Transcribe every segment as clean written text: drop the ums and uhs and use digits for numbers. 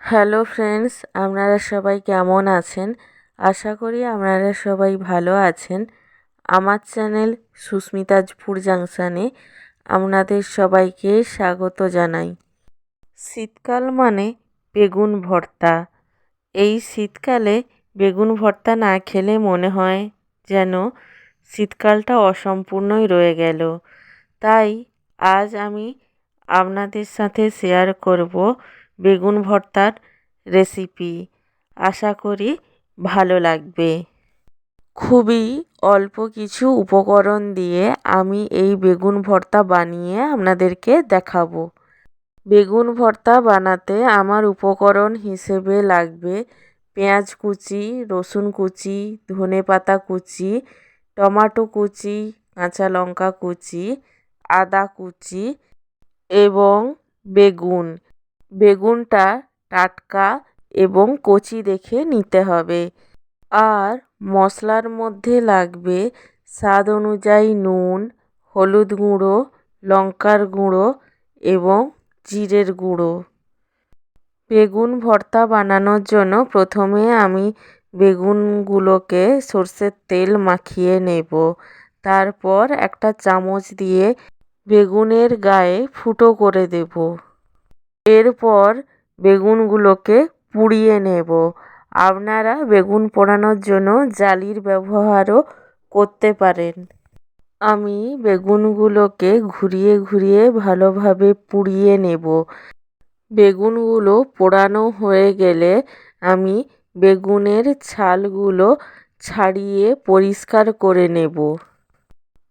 Hello friends, আপনারা সবাই কেমন আছেন? আশা করি আপনারা সবাই ভালো আছেন। আমার চ্যানেল সুস্মিতাজ ফুড জাংশনে আপনাদের সবাইকে স্বাগত জানাই। শীতকাল মানে বেগুন ভর্তা। এই শীতকালে বেগুন ভর্তা না খেলে মনে হয় যেন শীতকালটা অসম্পূর্ণই রয়ে গেল। তাই আজ আমি আপনাদের সাথে শেয়ার করব বেগুন ভর্তার রেসিপি। আশা করি ভালো লাগবে। খুবই অল্প কিছু উপকরণ দিয়ে আমি এই বেগুন ভর্তা বানিয়ে আপনাদেরকে দেখাবো। বেগুন ভর্তা বানাতে আমার উপকরণ হিসেবে লাগবে পেঁয়াজ কুচি, রসুন কুচি, ধনেপাতা কুচি, টমেটো কুচি, কাঁচা লঙ্কা কুচি, আদা কুচি এবং বেগুন। বেগুনটা টাটকা এবং কচি দেখে নিতে হবে। আর মশলার মধ্যে লাগবে স্বাদ অনুযায়ী নুন, হলুদ গুঁড়ো, লঙ্কার গুঁড়ো এবং জিরের গুঁড়ো। বেগুন ভর্তা বানানোর জন্য প্রথমে আমি বেগুনগুলোকে সর্ষের তেল মাখিয়ে নেব। তারপর একটা চামচ দিয়ে বেগুনের গায়ে ফুটো করে দেব। এরপর বেগুনগুলোকে পুড়িয়ে নেব। আপনারা বেগুন পোড়ানোর জন্য জালির ব্যবহারও করতে পারেন। আমি বেগুনগুলোকে ঘুরিয়ে ঘুরিয়ে ভালোভাবে পুড়িয়ে নেব। বেগুনগুলো পোড়ানো হয়ে গেলে আমি বেগুনের ছালগুলো ছাড়িয়ে পরিষ্কার করে নেব।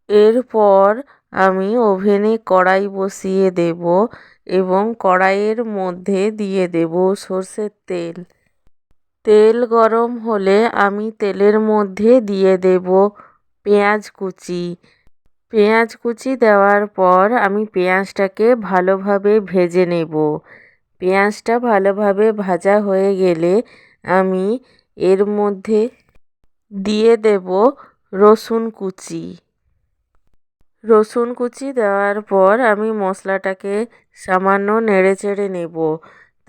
এরপর আমি ওভেনে কড়াই বসিয়ে দেব এবং কড়াইয়ের মধ্যে দিয়ে দেব সর্ষের তেল। তেল গরম হলে আমি তেলের মধ্যে দিয়ে দেব পেঁয়াজ কুচি। পেঁয়াজ কুচি দেওয়ার পর আমি পেঁয়াজটাকে ভালোভাবে ভেজে নেব। পেঁয়াজটা ভালোভাবে ভাজা হয়ে গেলে আমি এর মধ্যে দিয়ে দেব রসুন কুচি। রসুন কুচি দেওয়ার পর আমি মশলাটাকে সামান্য নেড়েচেড়ে নেব।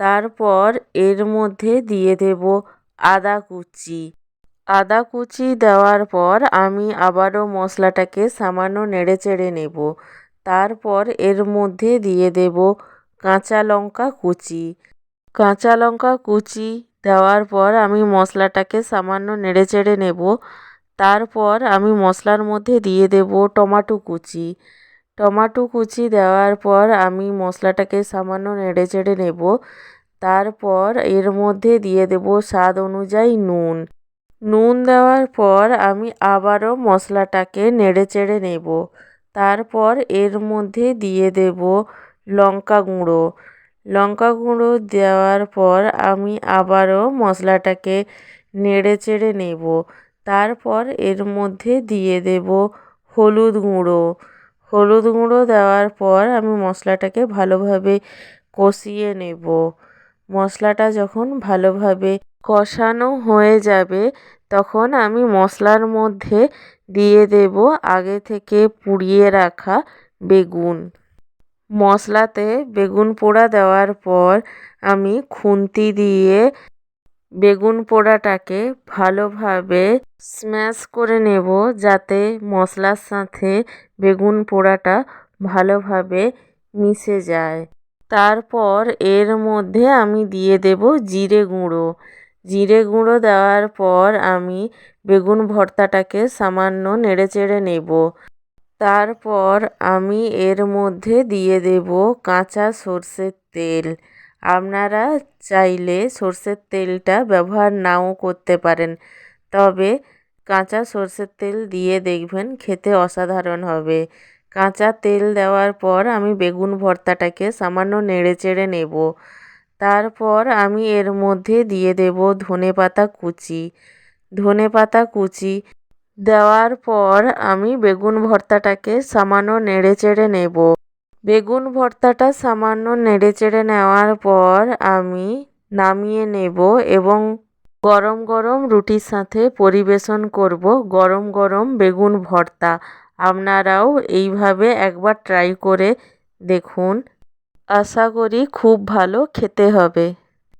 তারপর এর মধ্যে দিয়ে দেব আদা কুচি। আদা কুচি দেওয়ার পর আমি আবারও মশলাটাকে সামান্য নেড়েচেড়ে নেব। তারপর এর মধ্যে দিয়ে দেব কাঁচা লঙ্কা কুচি। কাঁচা লঙ্কা কুচি দেওয়ার পর আমি মশলাটাকে সামান্য নেড়েচেড়ে নেব। তারপর আমি মশলার মধ্যে দিয়ে দেব টমেটো কুচি। টমেটো কুচি দেওয়ার পর আমি মশলাটাকে সামান্য নেড়েচেড়ে নেব। তারপর এর মধ্যে দিয়ে দেব স্বাদ অনুযায়ী নুন। নুন দেওয়ার পর আমি আবারও মশলাটাকে নেড়েচেড়ে নেব। তারপর এর মধ্যে দিয়ে দেব লঙ্কা গুঁড়ো। লঙ্কা গুঁড়ো দেওয়ার পর আমি আবারও মশলাটাকে নেড়েচেড়ে নেব। তারপর এর মধ্যে দিয়ে দেব হলুদ গুঁড়ো। হলুদ গুঁড়ো দেওয়ার পর আমি মশলাটাকে ভালোভাবে কষিয়ে নেব। মশলাটা যখন ভালোভাবে কষানো হয়ে যাবে তখন আমি মশলার মধ্যে দিয়ে দেব আগে থেকে পুড়িয়ে রাখা বেগুন। মশলাতে বেগুন পোড়া দেওয়ার পর আমি খুন্তি দিয়ে বেগুন পোড়াটাকে ভালোভাবে স্ম্যাশ করে নেব যাতে মশলার সাথে বেগুন পোড়াটা ভালোভাবে মিশে যায়। তারপর এর মধ্যে আমি দিয়ে দেব জিরে গুঁড়ো। জিরে গুঁড়ো দেওয়ার পর আমি বেগুন ভর্তাটাকে সামান্য নেড়েচেড়ে নেব। তারপর আমি এর মধ্যে দিয়ে দেব কাঁচা সর্ষের তেল। আপনারা চাইলে সর্ষের তেলটা ব্যবহার নাও করতে পারেন, তবে কাঁচা সর্ষের তেল দিয়ে দেখবেন খেতে অসাধারণ হবে। কাঁচা তেল দেওয়ার পর আমি বেগুন ভর্তাটাকে সামান্য নেড়েচেড়ে নেব। তারপর আমি এর মধ্যে দিয়ে দেব ধনেপাতা কুচি। ধনেপাতা কুচি দেওয়ার পর আমি বেগুন ভর্তাটাকে সামান্য নেড়েচেড়ে নেব। বেগুন ভর্তাটা সামান্য নেড়েচেড়ে নেওয়ার পর আমি নামিয়ে নেব এবং গরম গরম রুটির সাথে পরিবেশন করব গরম গরম বেগুন ভর্তা। আপনারাও এইভাবে একবার ট্রাই করে দেখুন। আশা করি খুব ভালো খেতে হবে।